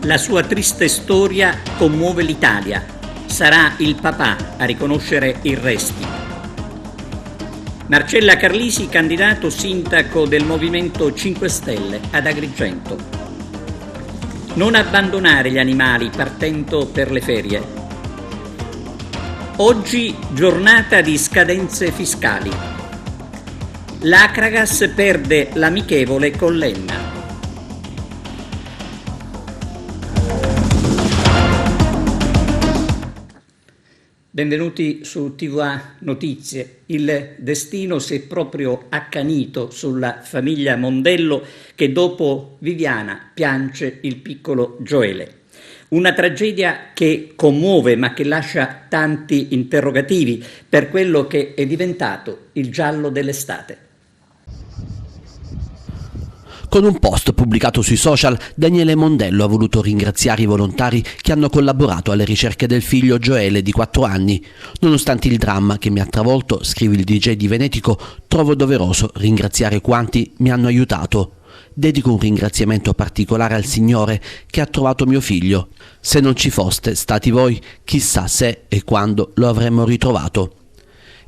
La sua triste storia commuove l'Italia. Sarà il papà a riconoscere i resti. Marcella Carlisi, candidato sindaco del Movimento 5 Stelle ad Agrigento. Non abbandonare gli animali partendo per le ferie. Oggi giornata di scadenze fiscali. L'Acragas perde l'amichevole con l'Enna. Benvenuti su TVA Notizie. Il destino si è proprio accanito sulla famiglia Mondello che dopo Viviana piange il piccolo Gioele. Una tragedia che commuove ma che lascia tanti interrogativi per quello che è diventato il giallo dell'estate. Con un post pubblicato sui social, Daniele Mondello ha voluto ringraziare i volontari che hanno collaborato alle ricerche del figlio Gioele di 4 anni. Nonostante il dramma che mi ha travolto, scrive il DJ di Venetico, trovo doveroso ringraziare quanti mi hanno aiutato. Dedico un ringraziamento particolare al Signore che ha trovato mio figlio. Se non ci foste stati voi, chissà se e quando lo avremmo ritrovato.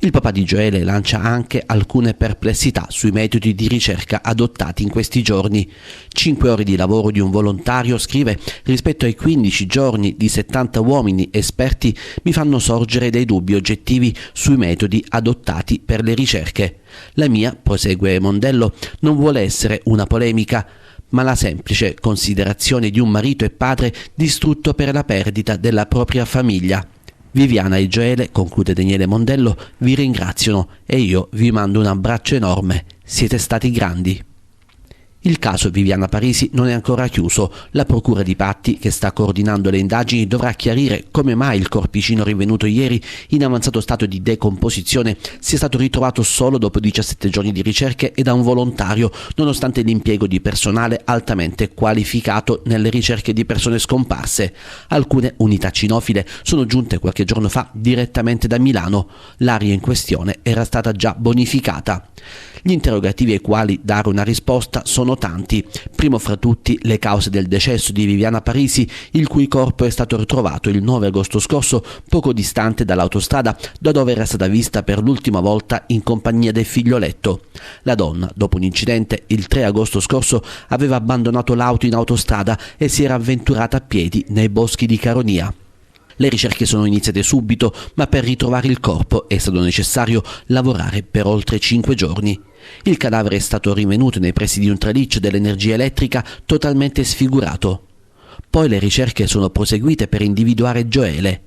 Il papà di Gioele lancia anche alcune perplessità sui metodi di ricerca adottati in questi giorni. 5 ore di lavoro di un volontario, scrive, rispetto ai 15 giorni di 70 uomini esperti mi fanno sorgere dei dubbi oggettivi sui metodi adottati per le ricerche. La mia, prosegue Mondello, non vuole essere una polemica, ma la semplice considerazione di un marito e padre distrutto per la perdita della propria famiglia. Viviana e Gioele, conclude Daniele Mondello, vi ringraziano e io vi mando un abbraccio enorme. Siete stati grandi. Il caso Viviana Parisi non è ancora chiuso. La procura di Patti, che sta coordinando le indagini, dovrà chiarire come mai il corpicino rinvenuto ieri in avanzato stato di decomposizione sia stato ritrovato solo dopo 17 giorni di ricerche e da un volontario, nonostante l'impiego di personale altamente qualificato nelle ricerche di persone scomparse. Alcune unità cinofile sono giunte qualche giorno fa direttamente da Milano. L'area in questione era stata già bonificata. Gli interrogativi ai quali dare una risposta sono tanti. Primo fra tutti le cause del decesso di Viviana Parisi, il cui corpo è stato ritrovato il 9 agosto scorso poco distante dall'autostrada da dove era stata vista per l'ultima volta in compagnia del figlioletto. La donna, dopo un incidente, il 3 agosto scorso aveva abbandonato l'auto in autostrada e si era avventurata a piedi nei boschi di Caronia. Le ricerche sono iniziate subito, ma per ritrovare il corpo è stato necessario lavorare per oltre 5 giorni. Il cadavere è stato rinvenuto nei pressi di un traliccio dell'energia elettrica totalmente sfigurato. Poi le ricerche sono proseguite per individuare Gioele.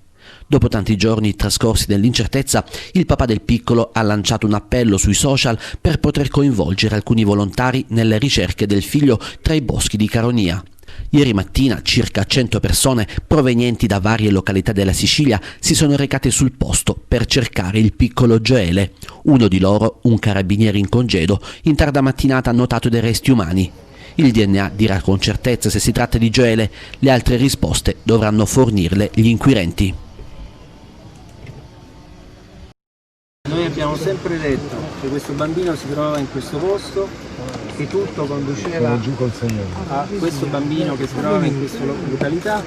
Dopo tanti giorni trascorsi nell'incertezza, il papà del piccolo ha lanciato un appello sui social per poter coinvolgere alcuni volontari nelle ricerche del figlio tra i boschi di Caronia. Ieri mattina circa 100 persone provenienti da varie località della Sicilia si sono recate sul posto per cercare il piccolo Gioele. Uno di loro, un carabiniere in congedo, in tarda mattinata ha notato dei resti umani. Il DNA dirà con certezza se si tratta di Gioele, le altre risposte dovranno fornirle gli inquirenti. Noi abbiamo sempre detto che questo bambino si trovava in questo posto, che tutto conduceva a questo bambino che si trovava in questa località.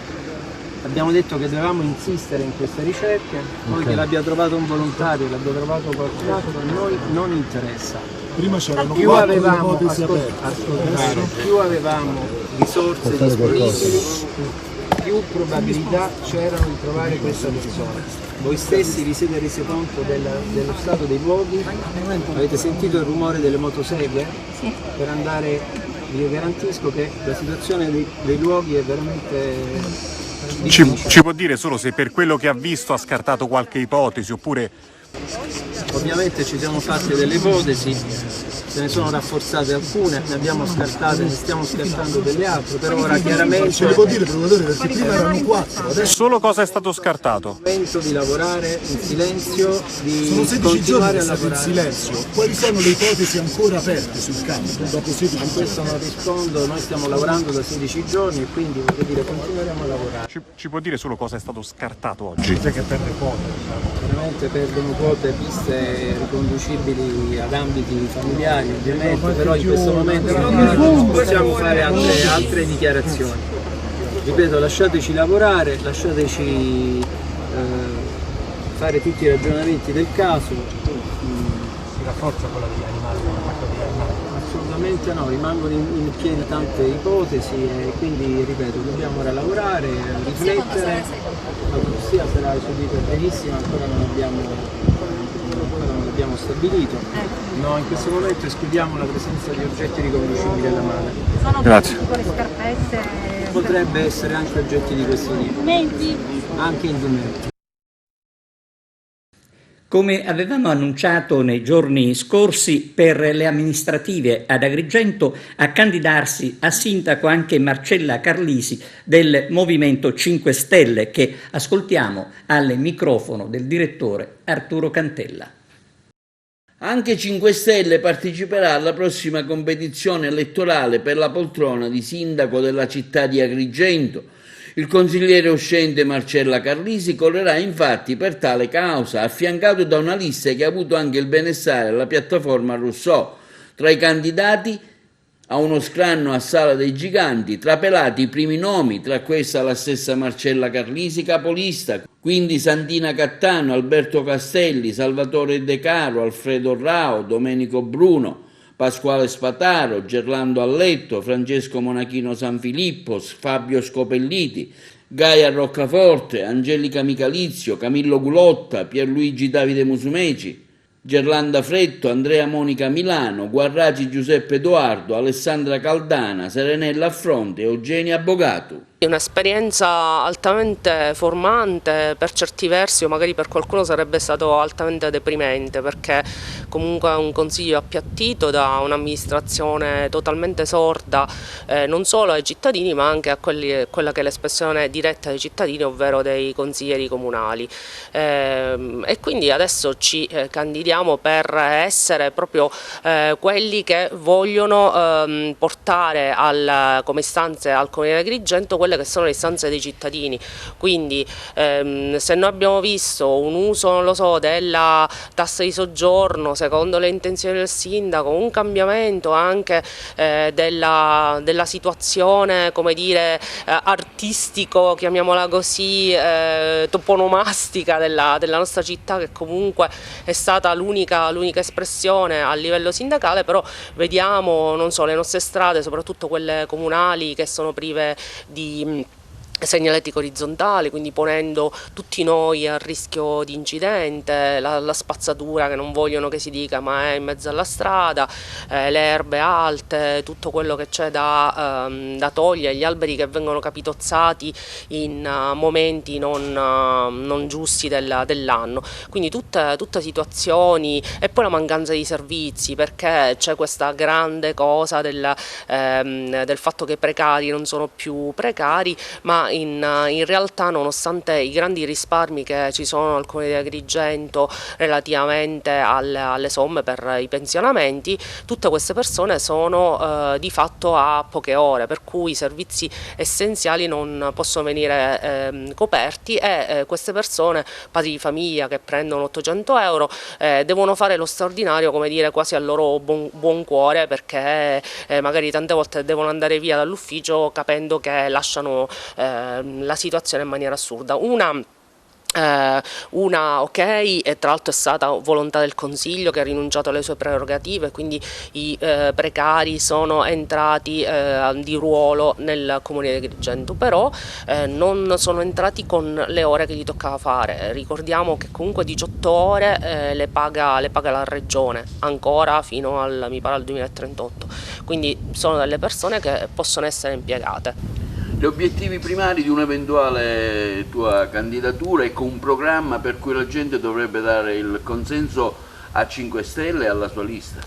Abbiamo detto che dovevamo insistere in queste ricerche, poi che l'abbia trovato un volontario, l'abbia trovato qualcun altro, a noi non interessa. Prima c'erano più avevamo risorse disponibili, più probabilità c'erano di trovare questa persona. Voi stessi vi siete resi conto dello stato dei luoghi? Avete sentito il rumore delle motoseghe? Sì. Per andare, vi garantisco che la situazione dei luoghi è veramente difficile. Ci può dire solo se per quello che ha visto ha scartato qualche ipotesi oppure... Ovviamente ci siamo fatte delle ipotesi, se ne sono rafforzate alcune, ne abbiamo scartate, ne stiamo scartando delle altre, però ora chiaramente... Ce lo può dire, procuratore, perché prima erano 4, adesso... Solo cosa è stato scartato? È il momento di lavorare in silenzio, di sono 16 continuare giorni a lavorare in silenzio. Quali sono le ipotesi ancora aperte sul campo? Dopo 16 a questo non rispondo, noi stiamo lavorando da 16 giorni e quindi voglio dire continueremo a lavorare. Ci può dire solo cosa è stato scartato oggi? che perde quote. Veramente perdono quote viste riconducibili ad ambiti familiari ovviamente, però in questo momento non possiamo fare altre dichiarazioni. Ripeto, lasciateci lavorare, lasciateci fare tutti i ragionamenti del caso. Si rafforza quella degli animali, Assolutamente no, rimangono in piedi tante ipotesi e quindi, ripeto, dobbiamo ora lavorare, riflettere. L'autopsia sarà eseguita benissimo, ancora non abbiamo stabilito. No, in questo momento escludiamo la presenza di oggetti riconducibili alla madre. Grazie. Tipo le scarpette. Potrebbe essere anche oggetti di questo tipo. Documenti? Anche indumenti. Come avevamo annunciato nei giorni scorsi, per le amministrative ad Agrigento a candidarsi a sindaco anche Marcella Carlisi del Movimento 5 Stelle, che ascoltiamo al microfono del direttore Arturo Cantella. Anche 5 Stelle parteciperà alla prossima competizione elettorale per la poltrona di sindaco della città di Agrigento. Il consigliere uscente Marcella Carlisi correrà infatti per tale causa, affiancato da una lista che ha avuto anche il benestare alla piattaforma Rousseau. Tra i candidati a uno scranno a Sala dei Giganti, trapelati i primi nomi, tra questa la stessa Marcella Carlisi, capolista, quindi Santina Cattano, Alberto Castelli, Salvatore De Caro, Alfredo Rao, Domenico Bruno, Pasquale Spataro, Gerlando Alletto, Francesco Monachino Sanfilippo, Fabio Scopelliti, Gaia Roccaforte, Angelica Michalizio, Camillo Gulotta, Pierluigi Davide Musumeci, Gerlanda Fretto, Andrea Monica Milano, Guarraci Giuseppe Edoardo, Alessandra Caldana, Serenella Affronte e Eugenia Bogato. Un'esperienza altamente formante, per certi versi o magari per qualcuno sarebbe stato altamente deprimente, perché comunque è un consiglio appiattito da un'amministrazione totalmente sorda non solo ai cittadini ma anche a quella che è l'espressione diretta dei cittadini, ovvero dei consiglieri comunali, e quindi adesso ci candidiamo per essere proprio quelli che vogliono portare come istanze al Comune di Agrigento quelle che sono le istanze dei cittadini. Quindi se noi abbiamo visto un uso, non lo so, della tassa di soggiorno secondo le intenzioni del sindaco, un cambiamento anche della situazione, come dire, artistico, chiamiamola così, toponomastica della nostra città, che comunque è stata l'unica espressione a livello sindacale, però vediamo, non so, le nostre strade, soprattutto quelle comunali, che sono prive di segnaletica orizzontale, quindi ponendo tutti noi a rischio di incidente, la spazzatura che non vogliono che si dica ma è in mezzo alla strada, le erbe alte, tutto quello che c'è da togliere, gli alberi che vengono capitozzati in momenti non giusti dell'anno, quindi tutte situazioni, e poi la mancanza di servizi, perché c'è questa grande cosa del fatto che i precari non sono più precari, ma in realtà, nonostante i grandi risparmi che ci sono al Comune di Agrigento relativamente alle somme per i pensionamenti, tutte queste persone sono di fatto a poche ore, per cui i servizi essenziali non possono venire coperti, e queste persone, padri di famiglia che prendono 800 euro, devono fare lo straordinario, come dire, quasi al loro buon cuore, perché magari tante volte devono andare via dall'ufficio capendo che lasciano la situazione in maniera assurda. Una ok, e tra l'altro è stata volontà del Consiglio, che ha rinunciato alle sue prerogative, quindi i precari sono entrati di ruolo nel Comune di Agrigento, però non sono entrati con le ore che gli toccava fare. Ricordiamo che comunque 18 ore le paga la Regione ancora fino mi pare al 2038, quindi sono delle persone che possono essere impiegate. Gli obiettivi primari di un'eventuale tua candidatura, ecco un programma per cui la gente dovrebbe dare il consenso a 5 Stelle e alla sua lista?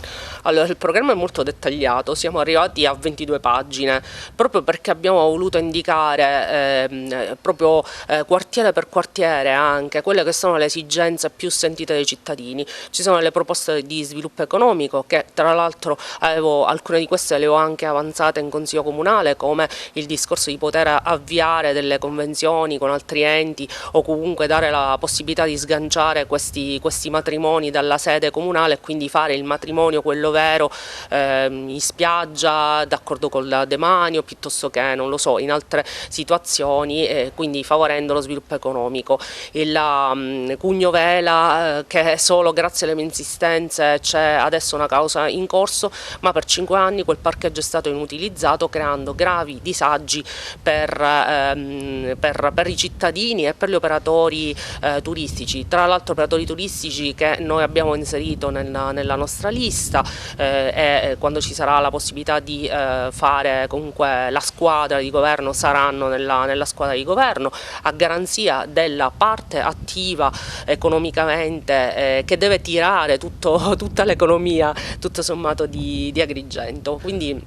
Allora, il programma è molto dettagliato, siamo arrivati a 22 pagine, proprio perché abbiamo voluto indicare proprio quartiere per quartiere anche quelle che sono le esigenze più sentite dai cittadini. Ci sono le proposte di sviluppo economico, che tra l'altro alcune di queste le ho anche avanzate in Consiglio Comunale, come il discorso di poter avviare delle convenzioni con altri enti, o comunque dare la possibilità di sganciare questi matrimoni dalla sede comunale e quindi fare il matrimonio quello vero in spiaggia d'accordo col demanio piuttosto che, non lo so, in altre situazioni, quindi favorendo lo sviluppo economico. Il Cugno Vela, che solo grazie alle mie insistenze c'è adesso una causa in corso, ma per 5 anni quel parcheggio è stato inutilizzato, creando gravi disagi per i cittadini e per gli operatori turistici. Tra l'altro operatori turistici che noi abbiamo inserito nella nostra lista, e quando ci sarà la possibilità di fare comunque la squadra di governo saranno nella squadra di governo, a garanzia della parte attiva economicamente che deve tirare tutta l'economia tutto sommato di Agrigento. Quindi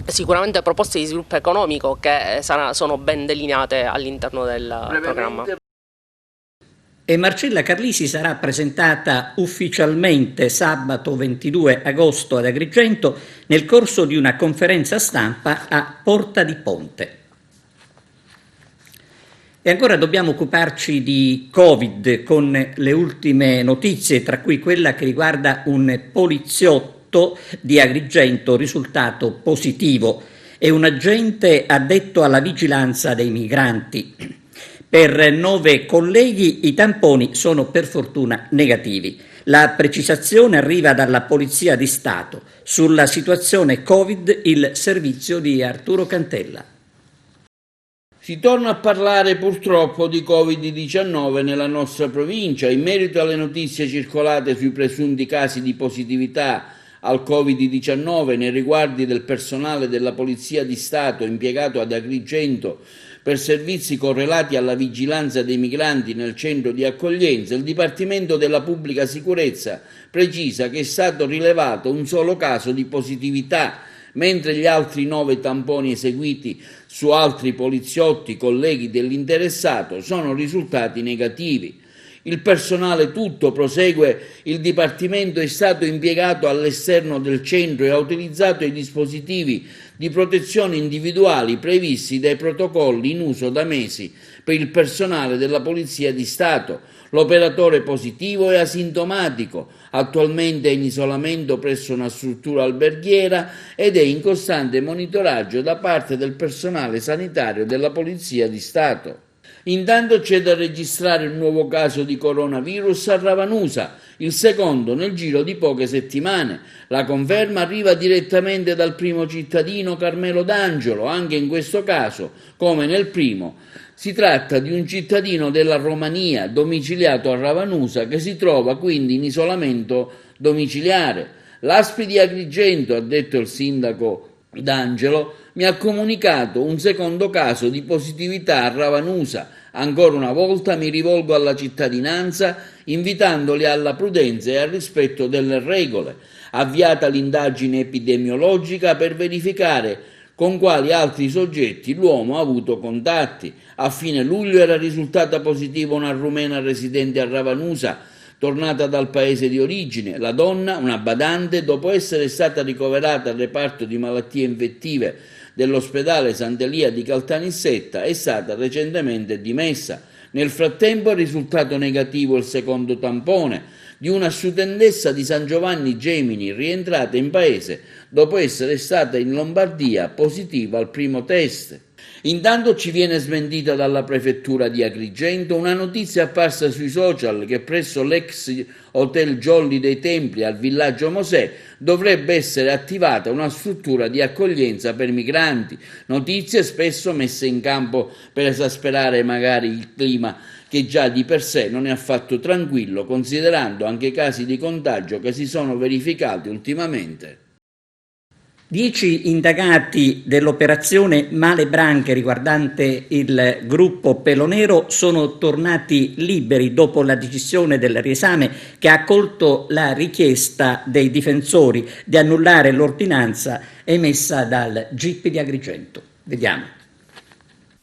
sicuramente proposte di sviluppo economico che sono ben delineate all'interno del programma. E Marcella Carlisi sarà presentata ufficialmente sabato 22 agosto ad Agrigento nel corso di una conferenza stampa a Porta di Ponte. E ancora dobbiamo occuparci di Covid con le ultime notizie, tra cui quella che riguarda un poliziotto di Agrigento risultato positivo e un agente addetto alla vigilanza dei migranti. Per 9 colleghi i tamponi sono per fortuna negativi. La precisazione arriva dalla Polizia di Stato. Sulla situazione Covid il servizio di Arturo Cantella. Si torna a parlare purtroppo di Covid-19 nella nostra provincia. In merito alle notizie circolate sui presunti casi di positività al Covid-19 nei riguardi del personale della Polizia di Stato impiegato ad Agrigento per servizi correlati alla vigilanza dei migranti nel centro di accoglienza, il Dipartimento della Pubblica Sicurezza precisa che è stato rilevato un solo caso di positività, mentre gli altri 9 tamponi eseguiti su altri poliziotti, colleghi dell'interessato, sono risultati negativi. Il personale tutto, prosegue il Dipartimento, è stato impiegato all'esterno del centro e ha utilizzato i dispositivi di protezione individuali previsti dai protocolli in uso da mesi per il personale della Polizia di Stato. L'operatore positivo è asintomatico, attualmente è in isolamento presso una struttura alberghiera ed è in costante monitoraggio da parte del personale sanitario della Polizia di Stato. Intanto c'è da registrare un nuovo caso di coronavirus a Ravanusa, il secondo nel giro di poche settimane. La conferma arriva direttamente dal primo cittadino Carmelo D'Angelo. Anche in questo caso, come nel primo, si tratta di un cittadino della Romania domiciliato a Ravanusa che si trova quindi in isolamento domiciliare. L'ASPI di Agrigento, ha detto il sindaco D'Angelo, mi ha comunicato un secondo caso di positività a Ravanusa. Ancora una volta mi rivolgo alla cittadinanza invitandoli alla prudenza e al rispetto delle regole. Avviata l'indagine epidemiologica per verificare con quali altri soggetti l'uomo ha avuto contatti. A fine luglio era risultata positiva una rumena residente a Ravanusa, tornata dal paese di origine. La donna, una badante, dopo essere stata ricoverata al reparto di malattie infettive dell'ospedale Sant'Elia di Caltanissetta, è stata recentemente dimessa. Nel frattempo è risultato negativo il secondo tampone di una studentessa di San Giovanni Gemini rientrata in paese dopo essere stata in Lombardia positiva al primo test. Intanto ci viene smentita dalla prefettura di Agrigento una notizia apparsa sui social che presso l'ex Hotel Jolly dei Templi al villaggio Mosè dovrebbe essere attivata una struttura di accoglienza per migranti. Notizie spesso messe in campo per esasperare magari il clima che già di per sé non è affatto tranquillo, considerando anche i casi di contagio che si sono verificati ultimamente. 10 indagati dell'operazione Male Branche riguardante il gruppo Pelonero sono tornati liberi dopo la decisione del riesame che ha accolto la richiesta dei difensori di annullare l'ordinanza emessa dal GIP di Agrigento. Vediamo.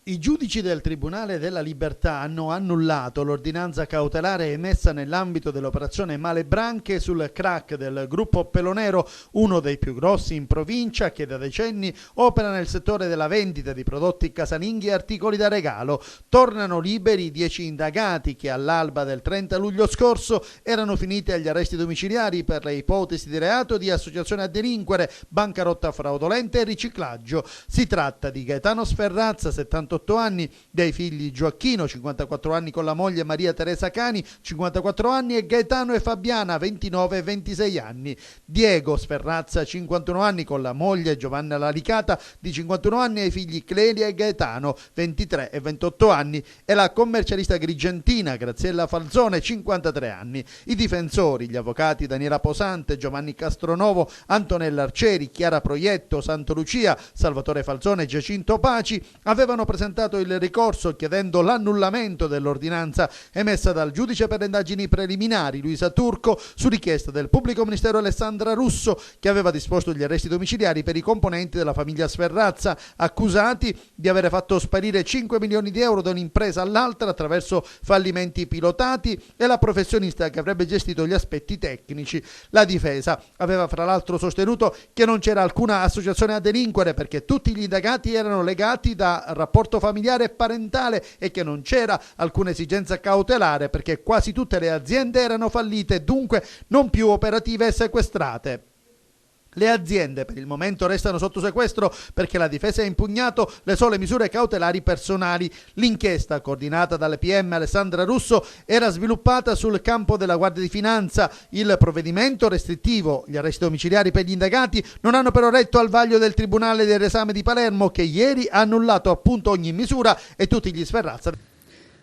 I giudici del Tribunale della Libertà hanno annullato l'ordinanza cautelare emessa nell'ambito dell'operazione Malebranche sul crack del gruppo Pelonero, uno dei più grossi in provincia che da decenni opera nel settore della vendita di prodotti casalinghi e articoli da regalo. Tornano liberi 10 indagati che all'alba del 30 luglio scorso erano finiti agli arresti domiciliari per le ipotesi di reato di associazione a delinquere, bancarotta fraudolenta e riciclaggio. Si tratta di Gaetano Sferrazza, 78 anni, dei figli Gioacchino, 54 anni con la moglie Maria Teresa Cani, 54 anni, e Gaetano e Fabiana, 29 e 26 anni. Diego Sferrazza, 51 anni, con la moglie Giovanna Lalicata, di 51 anni, e i figli Clelia e Gaetano, 23 e 28 anni, e la commercialista grigentina Graziella Falzone, 53 anni. I difensori, gli avvocati Daniela Posante, Giovanni Castronovo, Antonella Arcieri, Chiara Proietto, Santo Lucia, Salvatore Falzone e Giacinto Paci, avevano presentato il ricorso chiedendo l'annullamento dell'ordinanza emessa dal giudice per le indagini preliminari Luisa Turco su richiesta del pubblico ministero Alessandra Russo, che aveva disposto gli arresti domiciliari per i componenti della famiglia Sferrazza, accusati di avere fatto sparire 5 milioni di euro da un'impresa all'altra attraverso fallimenti pilotati, e la professionista che avrebbe gestito gli aspetti tecnici. La difesa aveva fra l'altro sostenuto che non c'era alcuna associazione a delinquere perché tutti gli indagati erano legati da rapporto familiare e parentale e che non c'era alcuna esigenza cautelare perché quasi tutte le aziende erano fallite e dunque non più operative e sequestrate. Le aziende per il momento restano sotto sequestro perché la difesa ha impugnato le sole misure cautelari personali. L'inchiesta, coordinata dalle PM Alessandra Russo, era sviluppata sul campo della Guardia di Finanza. Il provvedimento restrittivo, gli arresti domiciliari per gli indagati, non hanno però retto al vaglio del Tribunale del Riesame di Palermo, che ieri ha annullato appunto ogni misura e tutti gli Sferrazza.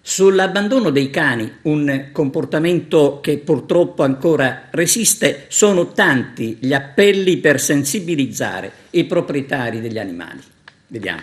Sull'abbandono dei cani, un comportamento che purtroppo ancora resiste, sono tanti gli appelli per sensibilizzare i proprietari degli animali. Vediamo.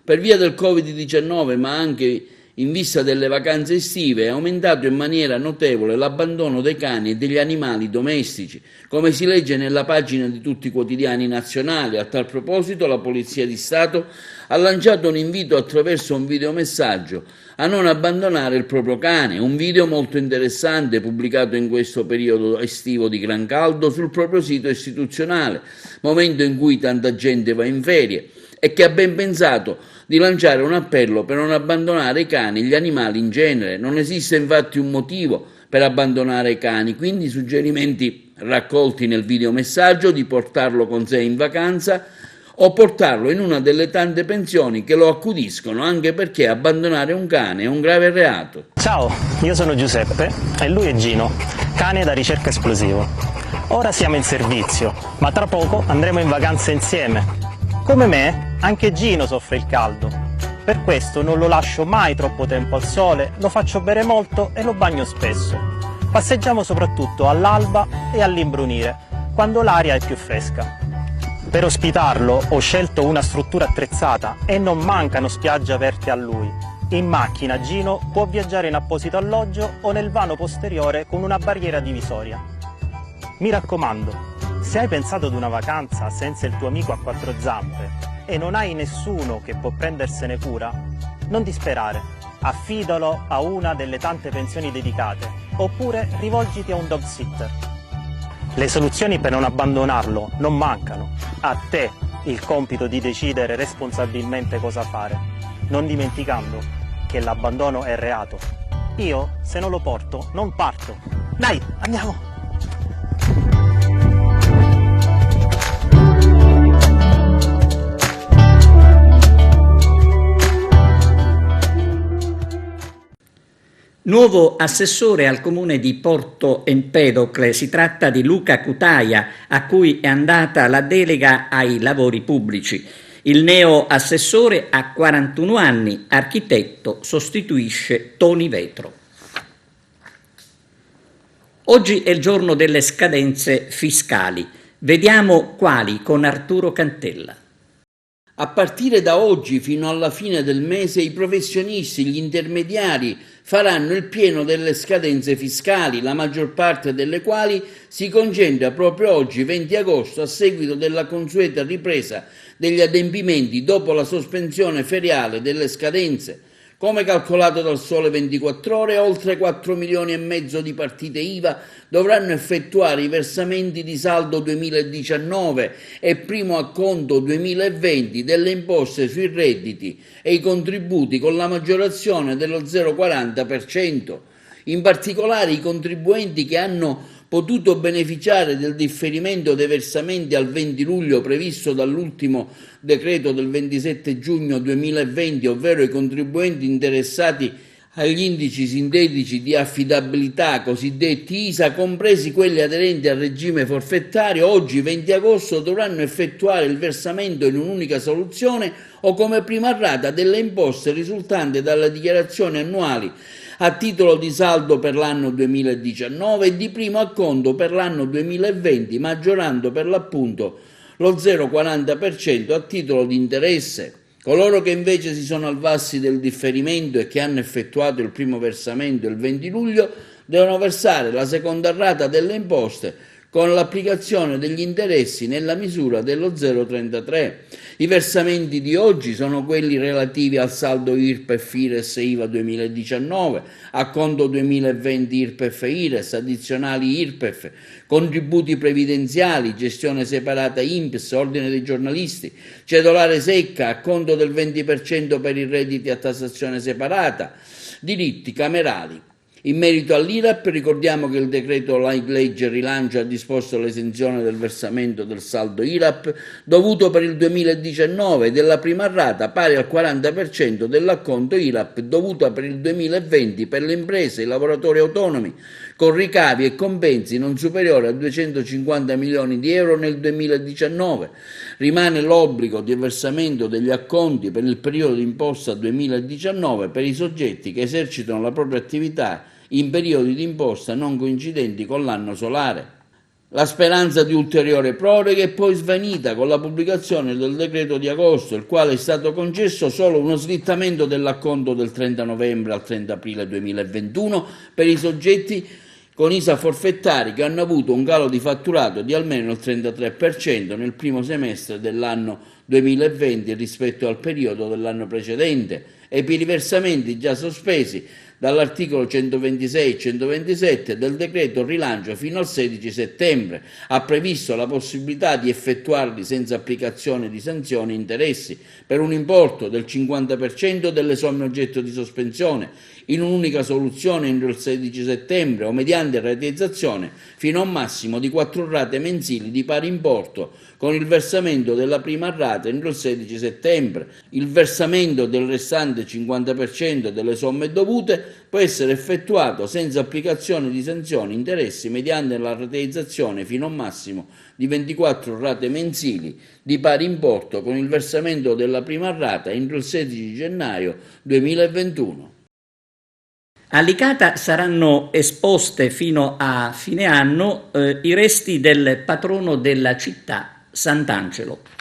Per via del Covid-19, ma anche in vista delle vacanze estive, è aumentato in maniera notevole l'abbandono dei cani e degli animali domestici, come si legge nella pagina di tutti i quotidiani nazionali. A tal proposito, la Polizia di Stato ha lanciato un invito attraverso un videomessaggio a non abbandonare il proprio cane, un video molto interessante pubblicato in questo periodo estivo di gran caldo sul proprio sito istituzionale, momento in cui tanta gente va in ferie, e che ha ben pensato di lanciare un appello per non abbandonare i cani e gli animali in genere. Non esiste infatti un motivo per abbandonare i cani, quindi suggerimenti raccolti nel videomessaggio di portarlo con sé in vacanza o portarlo in una delle tante pensioni che lo accudiscono, anche perché abbandonare un cane è un grave reato. Ciao, io sono Giuseppe e lui è Gino, cane da ricerca esplosivo. Ora siamo in servizio, ma tra poco andremo in vacanza insieme. Come me, anche Gino soffre il caldo. Per questo non lo lascio mai troppo tempo al sole, lo faccio bere molto e lo bagno spesso. Passeggiamo soprattutto all'alba e all'imbrunire, quando l'aria è più fresca. Per ospitarlo ho scelto una struttura attrezzata e non mancano spiagge aperte a lui. In macchina Gino può viaggiare in apposito alloggio o nel vano posteriore con una barriera divisoria. Mi raccomando, se hai pensato ad una vacanza senza il tuo amico a quattro zampe e non hai nessuno che può prendersene cura, non disperare, affidalo a una delle tante pensioni dedicate, oppure rivolgiti a un dog sitter. Le soluzioni per non abbandonarlo non mancano. A te il compito di decidere responsabilmente cosa fare, non dimenticando che l'abbandono è reato. Io, se non lo porto, non parto. Dai, andiamo! Nuovo assessore al comune di Porto Empedocle, si tratta di Luca Cutaia, a cui è andata la delega ai lavori pubblici. Il neo assessore ha 41 anni, architetto, sostituisce Toni Vetro. Oggi è il giorno delle scadenze fiscali. Vediamo quali con Arturo Cantella. A partire da oggi fino alla fine del mese i professionisti, gli intermediari faranno il pieno delle scadenze fiscali, la maggior parte delle quali si concentra proprio oggi, 20 agosto, a seguito della consueta ripresa degli adempimenti dopo la sospensione feriale delle scadenze. Come calcolato dal Sole 24 Ore, oltre 4 milioni e mezzo di partite IVA dovranno effettuare i versamenti di saldo 2019 e primo acconto 2020 delle imposte sui redditi e i contributi con la maggiorazione dello 0,40%. In particolare i contribuenti che hanno potuto beneficiare del differimento dei versamenti al 20 luglio previsto dall'ultimo decreto del 27 giugno 2020, ovvero i contribuenti interessati agli indici sintetici di affidabilità cosiddetti ISA, compresi quelli aderenti al regime forfettario, oggi 20 agosto dovranno effettuare il versamento in un'unica soluzione o come prima rata delle imposte risultanti dalle dichiarazioni annuali a titolo di saldo per l'anno 2019 e di primo acconto per l'anno 2020, maggiorando per l'appunto lo 0,40% a titolo di interesse. Coloro che invece si sono avvalsi del differimento e che hanno effettuato il primo versamento il 20 luglio devono versare la seconda rata delle imposte con l'applicazione degli interessi nella misura dello 0,33. I versamenti di oggi sono quelli relativi al saldo IRPEF, IRES e IVA 2019, acconto 2020 IRPEF e IRES, addizionali IRPEF, contributi previdenziali, gestione separata INPS, ordine dei giornalisti, cedolare secca, acconto del 20% per i redditi a tassazione separata, diritti camerali. In merito all'IRAP ricordiamo che il decreto legge rilancio ha disposto l'esenzione del versamento del saldo IRAP dovuto per il 2019 della prima rata pari al 40% dell'acconto IRAP dovuta per il 2020 per le imprese e i lavoratori autonomi con ricavi e compensi non superiori a 250 milioni di euro nel 2019. Rimane l'obbligo di versamento degli acconti per il periodo d'imposta 2019 per i soggetti che esercitano la propria attività in periodi di imposta non coincidenti con l'anno solare. La speranza di ulteriore proroghe è poi svanita con la pubblicazione del decreto di agosto, il quale è stato concesso solo uno slittamento dell'acconto del 30 novembre al 30 aprile 2021 per i soggetti con ISA forfettari che hanno avuto un calo di fatturato di almeno il 33% nel primo semestre dell'anno 2020 rispetto al periodo dell'anno precedente e per i versamenti già sospesi dall'articolo 126 e 127 del decreto rilancio fino al 16 settembre. Ha previsto la possibilità di effettuarli senza applicazione di sanzioni e interessi per un importo del 50% delle somme oggetto di sospensione in un'unica soluzione entro il 16 settembre o mediante rateizzazione fino a un massimo di 4 rate mensili di pari importo con il versamento della prima rata entro il 16 settembre. Il versamento del restante 50% delle somme dovute può essere effettuato senza applicazione di sanzioni e interessi mediante la rateizzazione fino a un massimo di 24 rate mensili di pari importo con il versamento della prima rata entro il 16 gennaio 2021. A Licata saranno esposte fino a fine anno i resti del patrono della città, Sant'Angelo.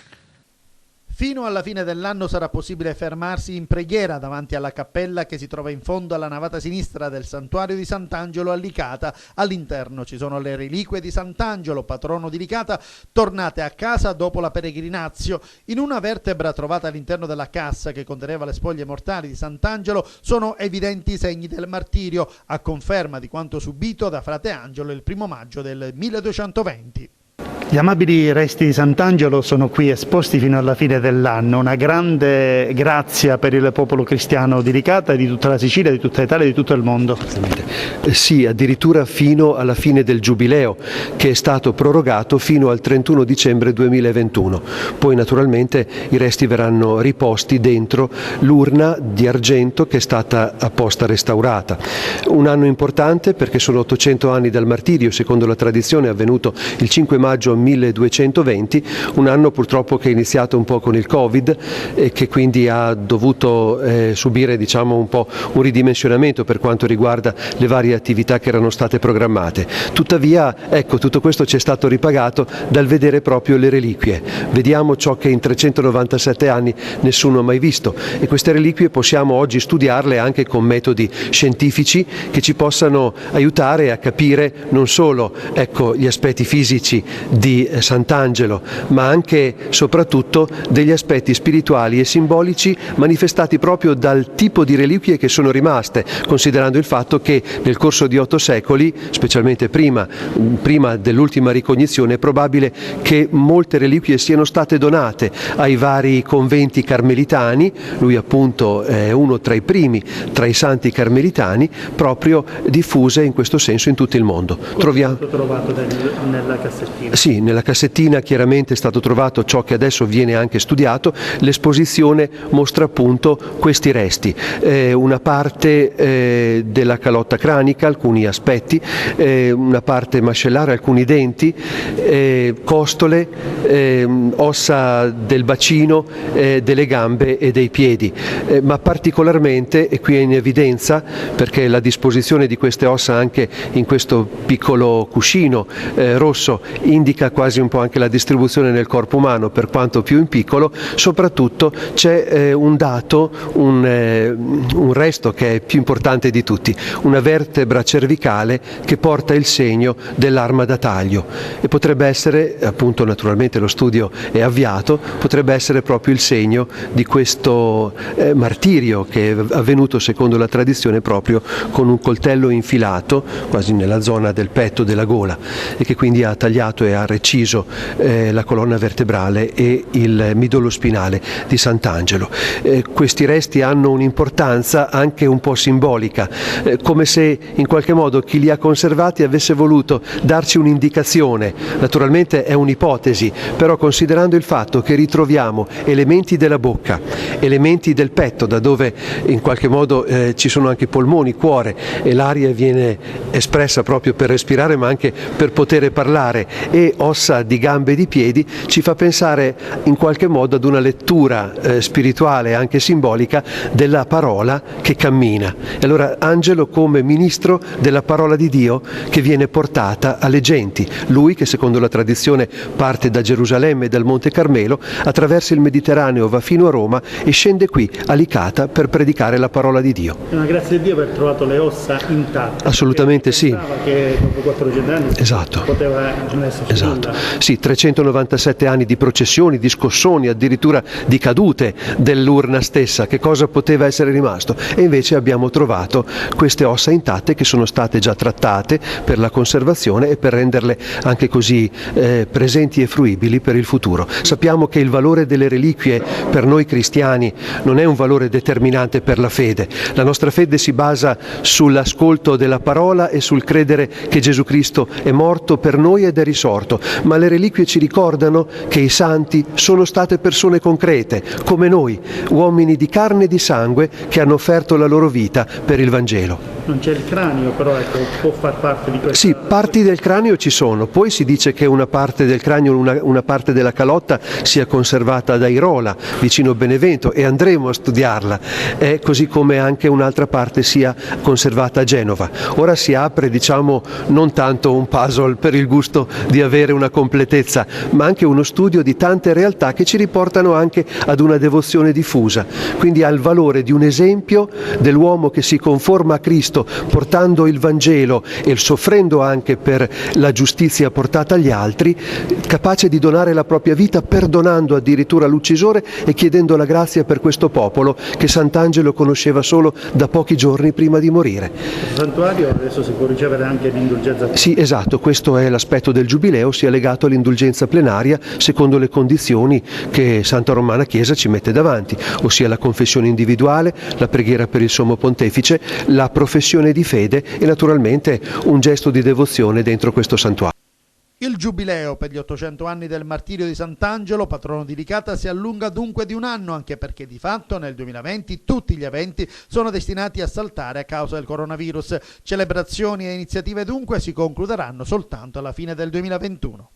Fino alla fine dell'anno sarà possibile fermarsi in preghiera davanti alla cappella che si trova in fondo alla navata sinistra del santuario di Sant'Angelo a Licata. All'interno ci sono le reliquie di Sant'Angelo, patrono di Licata, tornate a casa dopo la peregrinazio. In una vertebra trovata all'interno della cassa che conteneva le spoglie mortali di Sant'Angelo sono evidenti i segni del martirio, a conferma di quanto subito da frate Angelo il 1 maggio del 1220. Gli amabili resti di Sant'Angelo sono qui esposti fino alla fine dell'anno, una grande grazia per il popolo cristiano di Licata, di tutta la Sicilia, di tutta l'Italia e di tutto il mondo. Sì, addirittura fino alla fine del Giubileo, che è stato prorogato fino al 31 dicembre 2021. Poi naturalmente i resti verranno riposti dentro l'urna di argento che è stata apposta restaurata. Un anno importante perché sono 800 anni dal martirio, secondo la tradizione è avvenuto il 5 maggio 1220, un anno purtroppo che è iniziato un po' con il Covid e che quindi ha dovuto subire un po' un ridimensionamento per quanto riguarda le varie attività che erano state programmate. Tuttavia, tutto questo ci è stato ripagato dal vedere proprio le reliquie. Vediamo ciò che in 397 anni nessuno ha mai visto, e queste reliquie possiamo oggi studiarle anche con metodi scientifici che ci possano aiutare a capire non solo gli aspetti fisici di Sant'Angelo, ma anche soprattutto degli aspetti spirituali e simbolici manifestati proprio dal tipo di reliquie che sono rimaste, considerando il fatto che nel corso di 8 secoli, specialmente prima dell'ultima ricognizione, è probabile che molte reliquie siano state donate ai vari conventi carmelitani. Lui appunto è uno tra i primi tra i santi carmelitani, proprio diffuse in questo senso in tutto il mondo. Troviamo trovato nella cassettina? Sì, nella cassettina chiaramente è stato trovato ciò che adesso viene anche studiato. L'esposizione mostra appunto questi resti, una parte della calotta cranica, alcuni aspetti, una parte mascellare, alcuni denti, costole, ossa del bacino, delle gambe e dei piedi, ma particolarmente, e qui è in evidenza perché la disposizione di queste ossa anche in questo piccolo cuscino rosso indica quasi un po' anche la distribuzione nel corpo umano, per quanto più in piccolo. Soprattutto c'è un dato, un resto che è più importante di tutti, una vertebra cervicale che porta il segno dell'arma da taglio, e potrebbe essere, appunto, naturalmente lo studio è avviato, potrebbe essere proprio il segno di questo martirio che è avvenuto secondo la tradizione proprio con un coltello infilato quasi nella zona del petto, della gola, e che quindi ha tagliato e ha reciso la colonna vertebrale e il midollo spinale di Sant'Angelo. Questi resti hanno un'importanza anche un po' simbolica, come se in qualche modo chi li ha conservati avesse voluto darci un'indicazione. Naturalmente è un'ipotesi, però considerando il fatto che ritroviamo elementi della bocca, elementi del petto, da dove in qualche modo ci sono anche polmoni, cuore, e l'aria viene espressa proprio per respirare ma anche per poter parlare, e ossa di gambe e di piedi, ci fa pensare in qualche modo ad una lettura spirituale, anche simbolica, della parola che cammina. E allora Angelo come ministro della parola di Dio che viene portata alle genti, lui che secondo la tradizione parte da Gerusalemme e dal Monte Carmelo, attraversa il Mediterraneo, va fino a Roma e scende qui a Licata per predicare la parola di Dio. È una grazia di Dio aver trovato le ossa intatte. Assolutamente sì. Che dopo 400 anni poteva non esserci nulla. Sì, 397 anni di processioni, di scossoni, addirittura di cadute dell'urna stessa, che cosa poteva essere rimasto? E invece abbiamo trovato queste ossa intatte che sono state già trattate per la conservazione e per renderle anche così presenti e fruibili per il futuro. Sappiamo che il valore delle reliquie per noi cristiani non è un valore determinante per la fede. La nostra fede si basa sull'ascolto della parola e sul credere che Gesù Cristo è morto per noi ed è risorto, ma le reliquie ci ricordano che i santi sono state persone concrete, come noi, uomini di carne e di sangue che hanno offerto la loro vita per il Vangelo. Non c'è il cranio, però può far parte di questo. Sì, parti del cranio ci sono, poi si dice che una parte del cranio, una parte della calotta sia conservata ad Airola, vicino Benevento, e andremo a studiarla, così come anche un'altra parte sia conservata a Genova. Ora si apre, non tanto un puzzle per il gusto di avere una completezza, ma anche uno studio di tante realtà che ci riportano anche ad una devozione diffusa, quindi al valore di un esempio dell'uomo che si conforma a Cristo portando il Vangelo e soffrendo anche per la giustizia portata agli altri, capace di donare la propria vita perdonando addirittura l'uccisore e chiedendo la grazia per questo popolo che Sant'Angelo conosceva solo da pochi giorni prima di morire. Il santuario adesso si può ricevere anche l'indulgenza plenaria. Sì, esatto, questo è l'aspetto del Giubileo, sia legato all'indulgenza plenaria secondo le condizioni che Santa Romana Chiesa ci mette davanti, ossia la confessione individuale, la preghiera per il Sommo Pontefice, la professione di fede e naturalmente un gesto di devozione dentro questo santuario. Il Giubileo per gli 800 anni del martirio di Sant'Angelo, patrono di Licata, si allunga dunque di un anno, anche perché di fatto nel 2020 tutti gli eventi sono destinati a saltare a causa del coronavirus. Celebrazioni e iniziative dunque si concluderanno soltanto alla fine del 2021.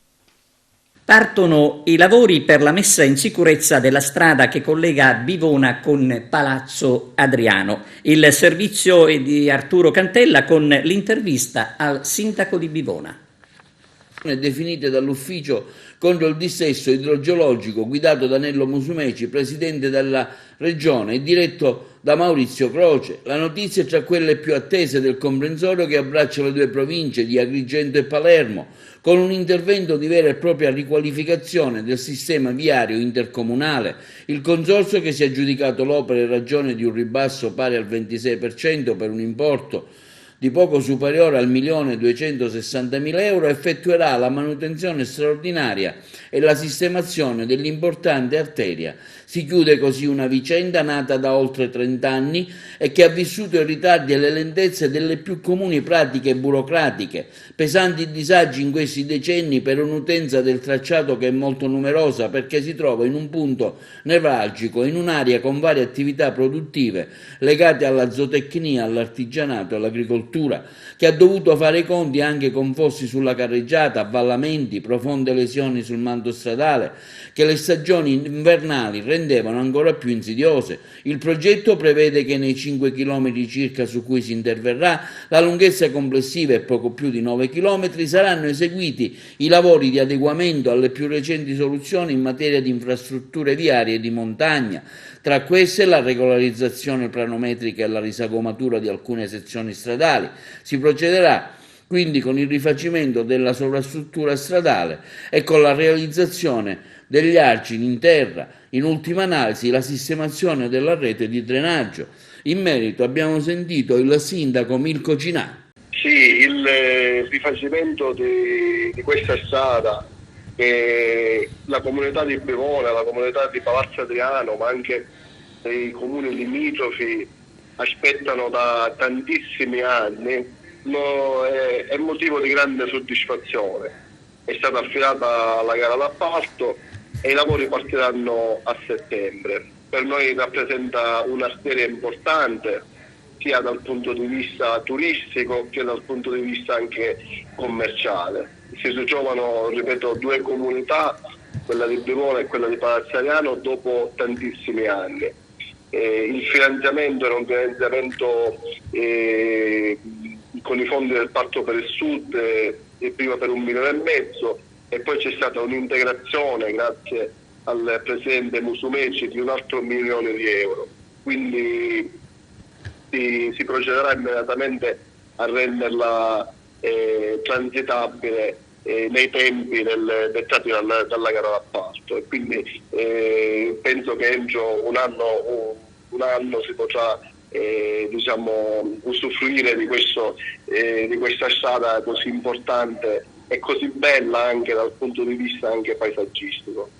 Partono i lavori per la messa in sicurezza della strada che collega Bivona con Palazzo Adriano. Il servizio è di Arturo Cantella con l'intervista al sindaco di Bivona. Definite dall'ufficio contro il dissesto idrogeologico guidato da Nello Musumeci, presidente della regione, e diretto da Maurizio Croce. La notizia è tra quelle più attese del comprensorio che abbraccia le due province di Agrigento e Palermo, con un intervento di vera e propria riqualificazione del sistema viario intercomunale. Il consorzio, che si è aggiudicato l'opera in ragione di un ribasso pari al 26% per un importo di poco superiore al 1.260.000 euro, effettuerà la manutenzione straordinaria e la sistemazione dell'importante arteria. Si chiude così una vicenda nata da oltre 30 anni e che ha vissuto i ritardi e le lentezze delle più comuni pratiche burocratiche, pesanti disagi in questi decenni per un'utenza del tracciato che è molto numerosa perché si trova in un punto nevralgico, in un'area con varie attività produttive legate alla zootecnia, all'artigianato e all'agricoltura, che ha dovuto fare i conti anche con fossi sulla carreggiata, avvallamenti, profonde lesioni sul manto stradale, che le stagioni invernali rendevano ancora più insidiose. Il progetto prevede che nei 5 km circa su cui si interverrà, la lunghezza complessiva è poco più di 9 km, saranno eseguiti i lavori di adeguamento alle più recenti soluzioni in materia di infrastrutture viarie di montagna. Tra queste la regolarizzazione planometrica e la risagomatura di alcune sezioni stradali. Si procederà quindi con il rifacimento della sovrastruttura stradale e con la realizzazione degli argini in terra, in ultima analisi la sistemazione della rete di drenaggio. In merito abbiamo sentito il sindaco Mirko Cinà. Sì, il rifacimento di questa strada che la comunità di Bivona, la comunità di Palazzo Adriano, ma anche i comuni limitrofi aspettano da tantissimi anni, è motivo di grande soddisfazione. È stata affidata la gara d'appalto e i lavori partiranno a settembre. Per noi rappresenta un'arteria importante sia dal punto di vista turistico che dal punto di vista anche commerciale. Si ritrovano, ripeto, due comunità, quella di Bivona e quella di Palazzo Adriano, dopo tantissimi anni. Il finanziamento era un finanziamento con i fondi del Patto per il Sud, prima per 1,5 milioni e poi c'è stata un'integrazione grazie al presidente Musumeci di un altro 1 milione di euro. Quindi si procederà immediatamente a renderla transitabile nei tempi dettati dalla gara d'appalto, e quindi penso che entro un anno si potrà usufruire di questa strada così importante e così bella anche dal punto di vista anche paesaggistico.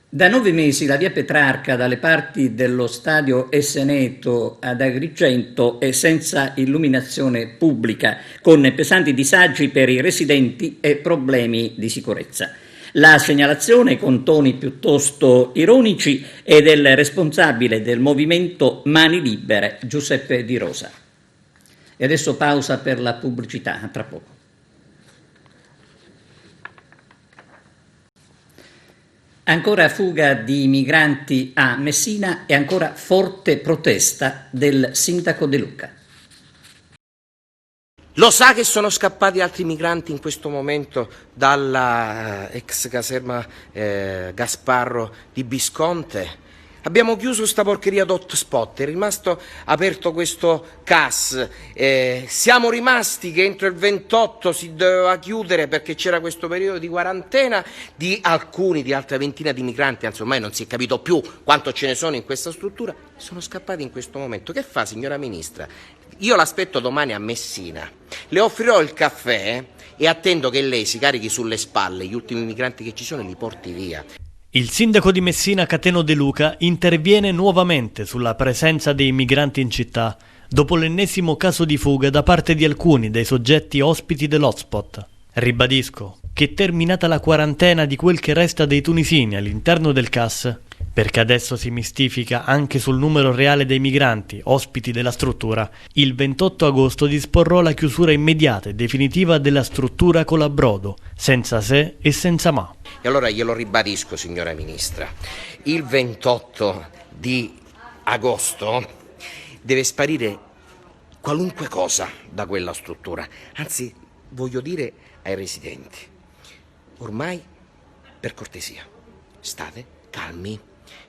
Da 9 mesi la via Petrarca dalle parti dello stadio Esseneto ad Agrigento è senza illuminazione pubblica, con pesanti disagi per i residenti e problemi di sicurezza. La segnalazione, con toni piuttosto ironici, è del responsabile del movimento Mani Libere, Giuseppe Di Rosa. E adesso pausa per la pubblicità, a tra poco. Ancora fuga di migranti a Messina e ancora forte protesta del sindaco De Luca. Lo sa che sono scappati altri migranti in questo momento dalla ex caserma Gasparro di Visconte? Abbiamo chiuso sta porcheria d'hotspot, è rimasto aperto questo CAS, siamo rimasti che entro il 28 si doveva chiudere perché c'era questo periodo di quarantena di altra ventina di migranti, anzi ormai non si è capito più quanto ce ne sono in questa struttura, sono scappati in questo momento. Che fa, signora Ministra? Io l'aspetto domani a Messina, le offrirò il caffè e attendo che lei si carichi sulle spalle gli ultimi migranti che ci sono e li porti via. Il sindaco di Messina, Cateno De Luca, interviene nuovamente sulla presenza dei migranti in città, dopo l'ennesimo caso di fuga da parte di alcuni dei soggetti ospiti dell'hotspot. Ribadisco, che terminata la quarantena di quel che resta dei tunisini all'interno del CAS, perché adesso si mistifica anche sul numero reale dei migranti ospiti della struttura, il 28 agosto disporrò la chiusura immediata e definitiva della struttura Colabrodo, senza se e senza ma. E allora glielo ribadisco, signora Ministra, il 28 di agosto deve sparire qualunque cosa da quella struttura. Anzi, voglio dire ai residenti, ormai, per cortesia, state calmi,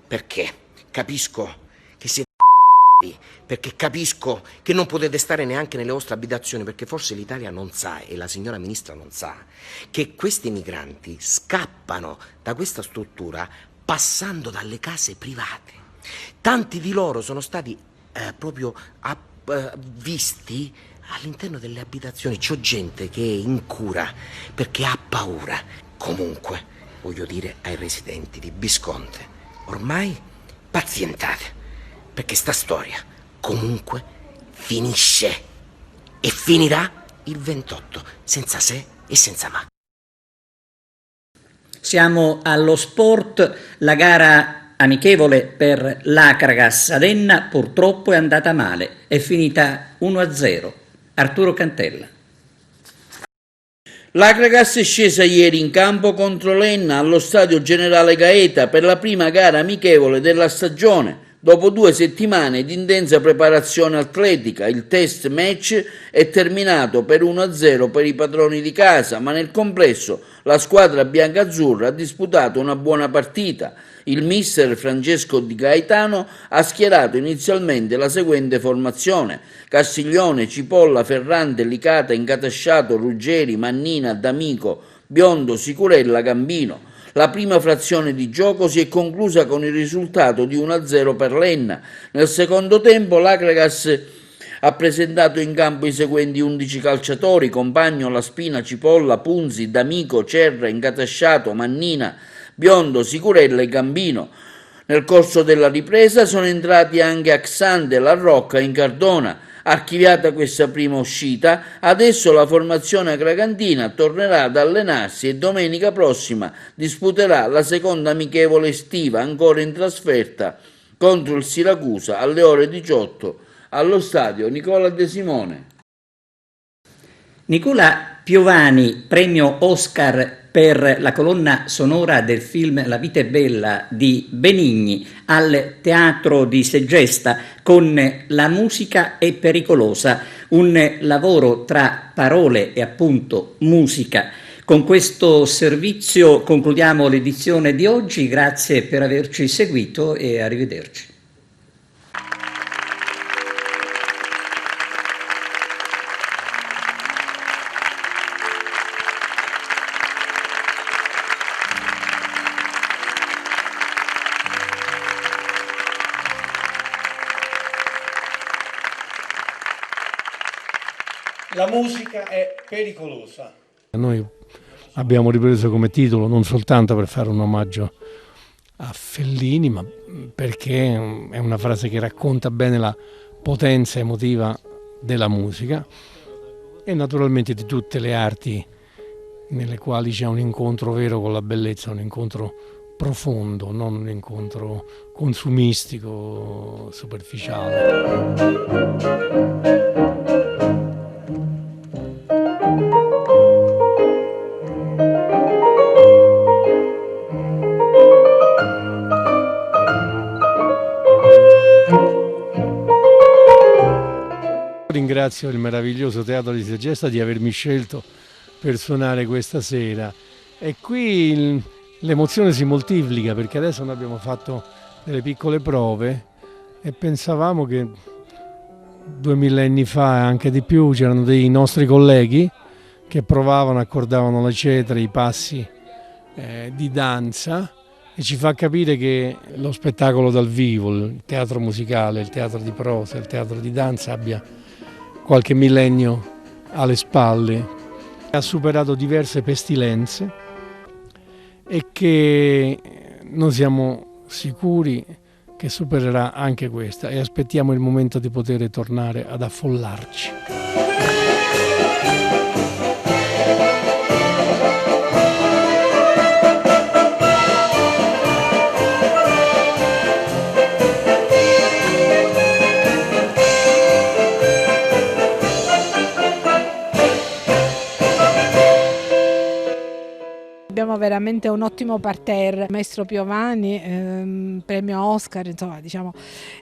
perché capisco che siete perché capisco che non potete stare neanche nelle vostre abitazioni, perché forse l'Italia non sa, e la signora Ministra non sa, che questi migranti scappano da questa struttura passando dalle case private. Tanti di loro sono stati proprio visti all'interno delle abitazioni. C'ho gente che è incura perché ha paura. Comunque, voglio dire ai residenti di Visconti, ormai pazientate, perché sta storia comunque finisce e finirà il 28, senza se e senza ma. Siamo allo sport, la gara amichevole per l'Acragas ad Enna purtroppo è andata male, è finita 1-0. Arturo Cantella. L'Acragas è scesa ieri in campo contro l'Enna allo stadio Generale Gaeta per la prima gara amichevole della stagione. Dopo 2 settimane di intensa preparazione atletica, il test match è terminato per 1-0 per i padroni di casa, ma nel complesso la squadra biancazzurra ha disputato una buona partita. Il mister Francesco Di Gaetano ha schierato inizialmente la seguente formazione: Castiglione, Cipolla, Ferrante, Licata, Incatasciato, Ruggeri, Mannina, D'Amico, Biondo, Sicurella, Gambino. La prima frazione di gioco si è conclusa con il risultato di 1-0 per l'Enna. Nel secondo tempo l'Acragas ha presentato in campo i seguenti 11 calciatori: Compagno, Laspina, Cipolla, Punzi, D'Amico, Cerra, Incatasciato, Mannina, Biondo, Sicurella e Gambino. Nel corso della ripresa sono entrati anche Axante, La Rocca e Incardona. Archiviata questa prima uscita, adesso la formazione acragantina tornerà ad allenarsi e domenica prossima disputerà la seconda amichevole estiva, ancora in trasferta, contro il Siracusa alle ore 18 allo stadio Nicola De Simone. Nicola Piovani, premio Oscar per la colonna sonora del film La vita è bella di Benigni al Teatro di Segesta con La musica è pericolosa, un lavoro tra parole e appunto musica. Con questo servizio concludiamo l'edizione di oggi, grazie per averci seguito e arrivederci. La musica è pericolosa. Noi abbiamo ripreso come titolo non soltanto per fare un omaggio a Fellini, ma perché è una frase che racconta bene la potenza emotiva della musica e naturalmente di tutte le arti nelle quali c'è un incontro vero con la bellezza, un incontro profondo, non un incontro consumistico, superficiale. Ringrazio il meraviglioso Teatro di Segesta di avermi scelto per suonare questa sera e qui l'emozione si moltiplica perché adesso noi abbiamo fatto delle piccole prove e pensavamo che 2000 anni fa, anche di più, c'erano dei nostri colleghi che provavano, accordavano le cetre, i passi di danza e ci fa capire che lo spettacolo dal vivo, il teatro musicale, il teatro di prosa, il teatro di danza abbia qualche millennio alle spalle, ha superato diverse pestilenze e che noi siamo sicuri che supererà anche questa e aspettiamo il momento di poter tornare ad affollarci. veramente un ottimo parterre. Maestro Piovani, premio Oscar, insomma, diciamo,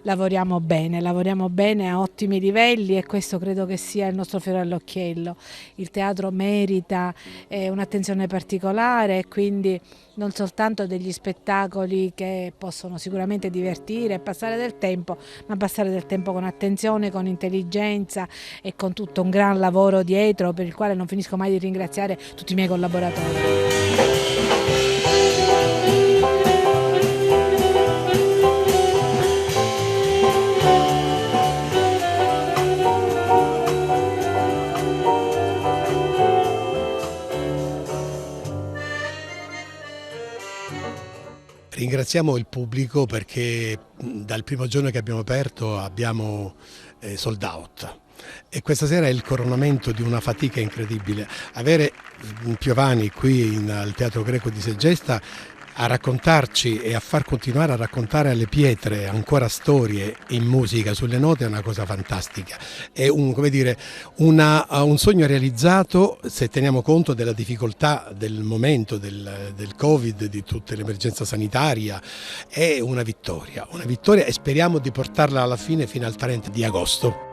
lavoriamo bene a ottimi livelli, e questo credo che sia il nostro fiore all'occhiello. Il teatro merita un'attenzione particolare, e quindi non soltanto degli spettacoli che possono sicuramente divertire e passare del tempo, ma passare del tempo con attenzione, con intelligenza e con tutto un gran lavoro dietro, per il quale non finisco mai di ringraziare tutti i miei collaboratori. Ringraziamo il pubblico perché dal primo giorno che abbiamo aperto abbiamo sold out, e questa sera è il coronamento di una fatica incredibile. Avere Piovani qui al Teatro Greco di Segesta a raccontarci e a far continuare a raccontare alle pietre ancora storie in musica sulle note è una cosa fantastica. È un sogno realizzato, se teniamo conto della difficoltà del momento del Covid, di tutta l'emergenza sanitaria. È una vittoria, e speriamo di portarla alla fine fino al 30 di agosto.